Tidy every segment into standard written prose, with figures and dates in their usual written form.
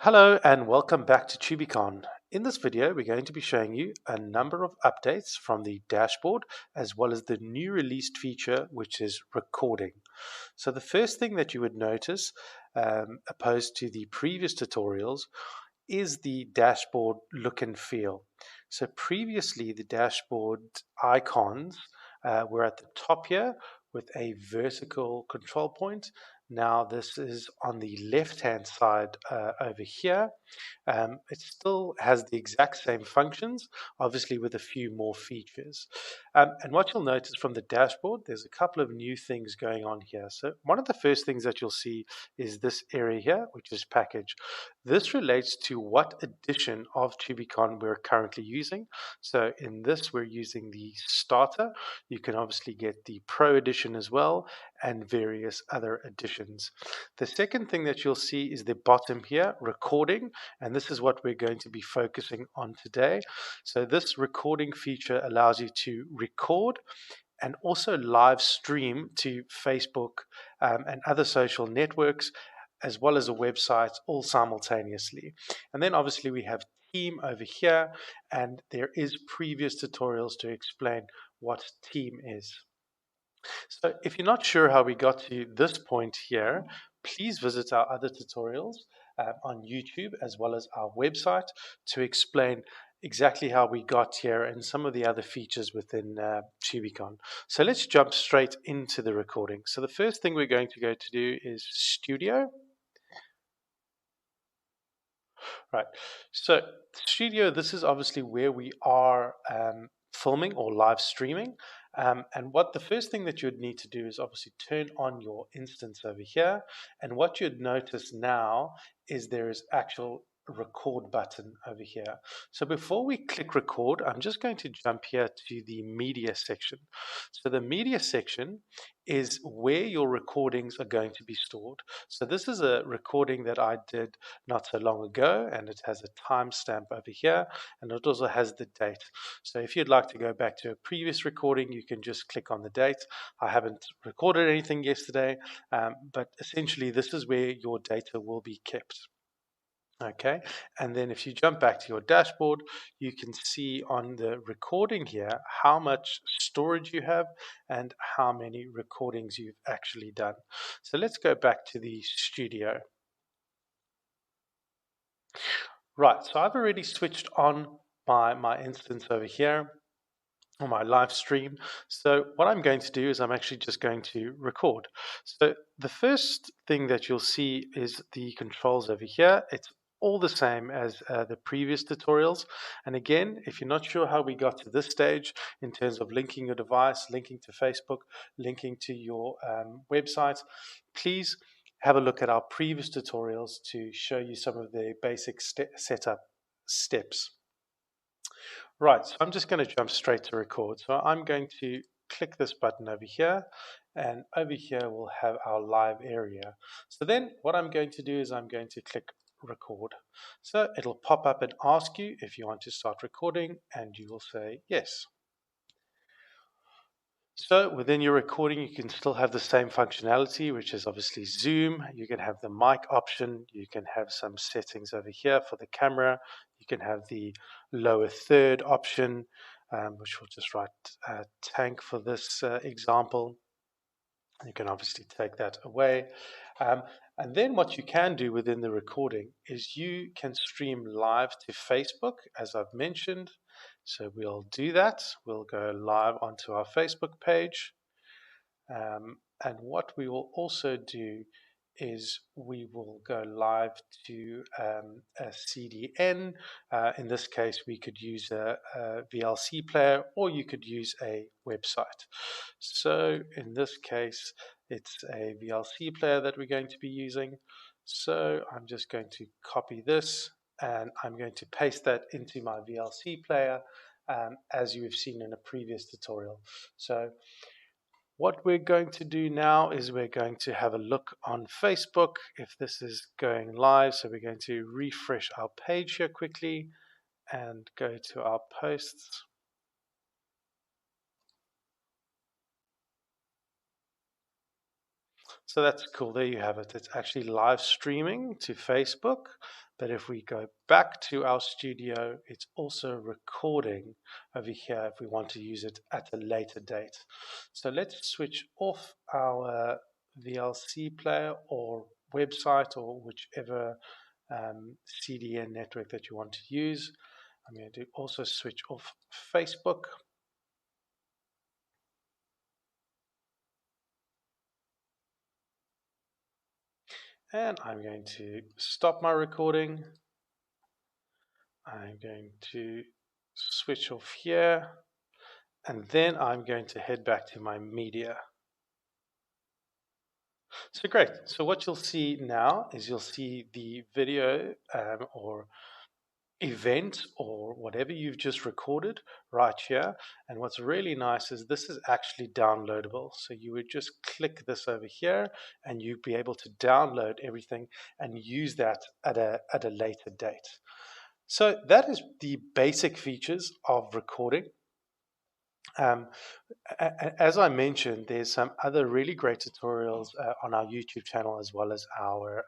Hello and welcome back to Tubicon. In this video, we're going to be showing you a number of updates from the dashboard as well as the new released feature, which is recording. So the first thing that you would notice, opposed to the previous tutorials, is the dashboard look and feel. So previously, the dashboard icons were at the top here with a vertical control point. Now this is on the left-hand side over here. It still has the exact same functions, obviously with a few more features. And what you'll notice from the dashboard, there's a couple of new things going on here. So one of the first things that you'll see is this area here, which is package. This relates to what edition of Tubicon we're currently using. So in this, we're using the starter. You can obviously get the Pro edition as well and various other editions. The second thing that you'll see is the bottom here, recording, and this is what we're going to be focusing on today. So this recording feature allows you to record and also live stream to Facebook and other social networks, as well as a website, all simultaneously. And then obviously we have Team over here, and there is previous tutorials to explain what Team is. So if you're not sure how we got to this point here, please visit our other tutorials on YouTube as well as our website to explain exactly how we got here and some of the other features within Tubicon. So let's jump straight into the recording. So the first thing we're going to go to do is Studio. Right. So Studio, this is obviously where we are filming or live streaming. And what the first thing that you'd need to do is obviously turn on your instance over here. And what you'd notice now is there is actual record button over here. So before we click record, I'm just going to jump here to the media section. So the media section is where your recordings are going to be stored. So this is a recording that I did not so long ago, and it has a timestamp over here, and it also has the date. So if you'd like to go back to a previous recording, you can just click on the date. I haven't recorded anything yesterday, but essentially this is where your data will be kept. Okay, and then if you jump back to your dashboard, you can see on the recording here how much storage you have and how many recordings you've actually done. So let's go back to the studio. Right, so I've already switched on my instance over here on my live stream. So what I'm going to do is I'm actually just going to record. So the first thing that you'll see is the controls over here. It's all the same as the previous tutorials. And again, if you're not sure how we got to this stage in terms of linking your device, linking to Facebook, linking to your website, please have a look at our previous tutorials to show you some of the basic setup steps. Right, so I'm just going to jump straight to record. So I'm going to click this button over here, and over here we'll have our live area. So then what I'm going to do is I'm going to click record. So it'll pop up and ask you if you want to start recording, and you will say yes. So within your recording, you can still have the same functionality, which is obviously zoom. You can have the mic option. You can have some settings over here for the camera. You can have the lower third option, which we'll just write tank for this example. You can obviously take that away. And then what you can do within the recording is you can stream live to Facebook, as I've mentioned. So we'll do that. We'll go live onto our Facebook page. And what we will also do is we will go live to a CDN. In this case, we could use a VLC player, or you could use a website. So in this case, it's a VLC player that we're going to be using. So I'm just going to copy this, and I'm going to paste that into my VLC player, as you have seen in a previous tutorial. So what we're going to do now is we're going to have a look on Facebook if this is going live. So we're going to refresh our page here quickly and go to our posts. So that's cool. There you have it. It's actually live streaming to Facebook. But if we go back to our studio, it's also recording over here if we want to use it at a later date. So let's switch off our VLC player or website or whichever CDN network that you want to use. I'm going to also switch off Facebook. And I'm going to stop my recording. I'm going to switch off here. And then I'm going to head back to my media. So great. So what you'll see now is you'll see the video or event or whatever you've just recorded right here. And what's really nice is this is actually downloadable. So you would just click this over here and you'd be able to download everything and use that at a later date. So that is the basic features of recording. As I mentioned, there's some other really great tutorials on our YouTube channel as well as our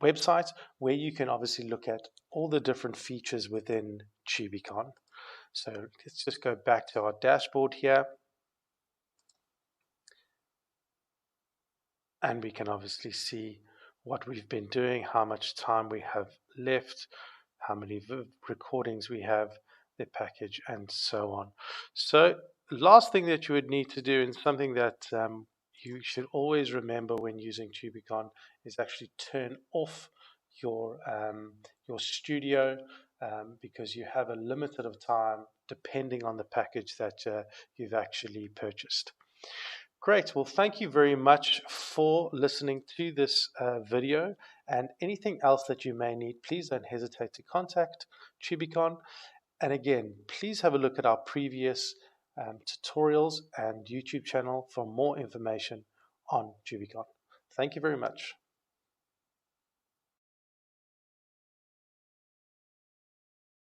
website where you can obviously look at all the different features within Tubicon. So let's just go back to our dashboard here. And we can obviously see what we've been doing, how much time we have left, how many recordings we have, the package, and so on. So last thing that you would need to do, and something that you should always remember when using Tubicon, is actually turn off your studio because you have a limited of time depending on the package that you've actually purchased. Great. Well, thank you very much for listening to this video. And anything else that you may need, please don't hesitate to contact Tubicon. And again, please have a look at our previous tutorials and YouTube channel for more information on Tubicon. Thank you very much.